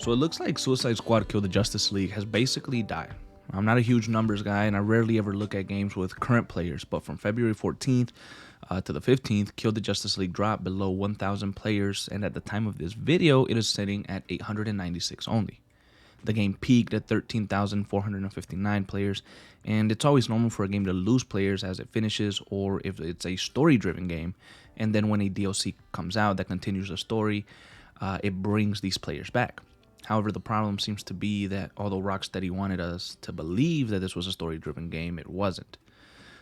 So it looks like Suicide Squad Kill the Justice League has basically died. I'm not a huge numbers guy, and I rarely ever look at games with current players, but from February 14th to the 15th, Kill the Justice League dropped below 1,000 players, and at the time of this video, it is sitting at 896 only. The game peaked at 13,459 players, and it's always normal for a game to lose players as it finishes, or if it's a story-driven game, and then when a DLC comes out that continues the story, it brings these players back. However, the problem seems to be that although Rocksteady wanted us to believe that this was a story-driven game, it wasn't.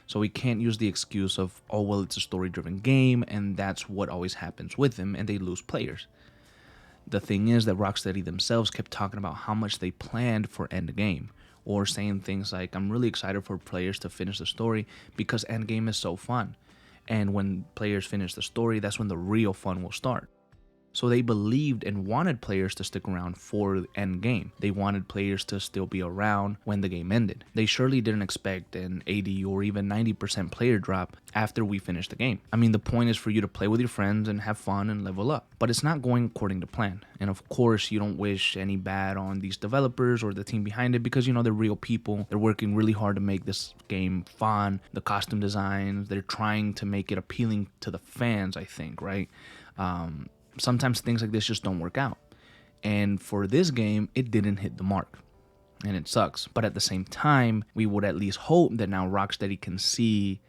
So we can't use the excuse of, oh, well, it's a story-driven game, and that's what always happens with them, and they lose players. The thing is that Rocksteady themselves kept talking about how much they planned for Endgame, or saying things like, I'm really excited for players to finish the story because Endgame is so fun. And when players finish the story, that's when the real fun will start. So they believed and wanted players to stick around for the end game. They wanted players to still be around when the game ended. They surely didn't expect an 80 or even 90% player drop after we finished the game. I mean, the point is for you to play with your friends and have fun and level up. But it's not going according to plan. And of course, you don't wish any bad on these developers or the team behind it because, you know, they're real people. They're working really hard to make this game fun. The costume designs, they're trying to make it appealing to the fans, I think, right? Sometimes things like this just don't work out. And for this game, it didn't hit the mark. And it sucks. But at the same time, we would at least hope that now Rocksteady can see,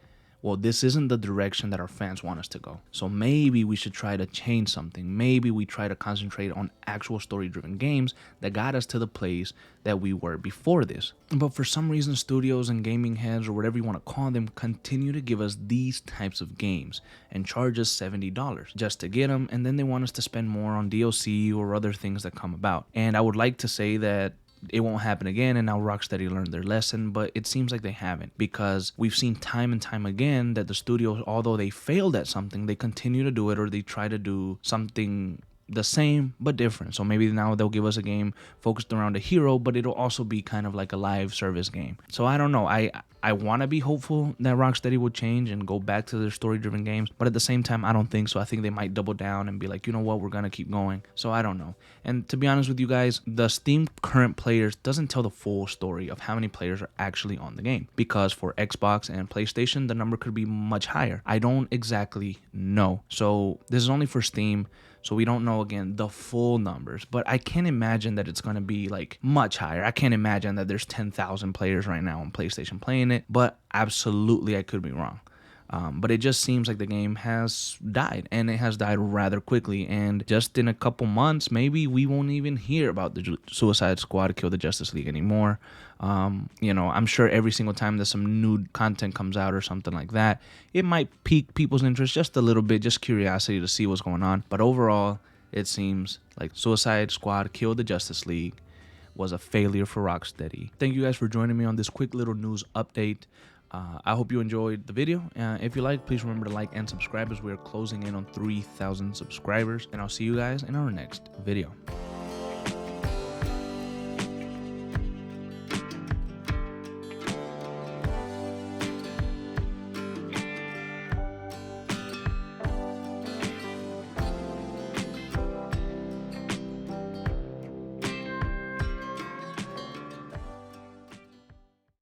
well, this isn't the direction that our fans want us to go. So maybe we should try to change something. Maybe we try to concentrate on actual story-driven games that got us to the place that we were before this. But for some reason, studios and gaming heads, or whatever you want to call them, continue to give us these types of games and charge us $70 just to get them, and then they want us to spend more on DLC or other things that come about. And I would like to say that it won't happen again and now Rocksteady learned their lesson, but it seems like they haven't, because we've seen time and time again that the studios, although they failed at something, they continue to do it, or they try to do something the same but different. So maybe now they'll give us a game focused around a hero, but it'll also be kind of like a live service game. So I don't know. I want to be hopeful that Rocksteady will change and go back to their story-driven games, but at the same time, I don't think so. I think they might double down and be like, you know what, we're gonna keep going. So I don't know. And to be honest with you guys, the Steam current players doesn't tell the full story of how many players are actually on the game, because for Xbox and PlayStation, the number could be much higher. I don't exactly know. So this is only for Steam. So we don't know, again, the full numbers, but I can't imagine that it's going to be like much higher. I can't imagine that there's 10,000 players right now on PlayStation playing it, but absolutely I could be wrong. But it just seems like the game has died, and it has died rather quickly, and just in a couple months, maybe we won't even hear about the Suicide Squad Kill the Justice League anymore. You know, I'm sure every single time that some new content comes out or something like that, it might pique people's interest just a little bit, just curiosity to see what's going on. But overall, it seems like Suicide Squad Kill the Justice League was a failure for Rocksteady. Thank you guys for joining me on this quick little news update. I hope you enjoyed the video. If you like, please remember to like and subscribe, as we are closing in on 3,000 subscribers. And I'll see you guys in our next video.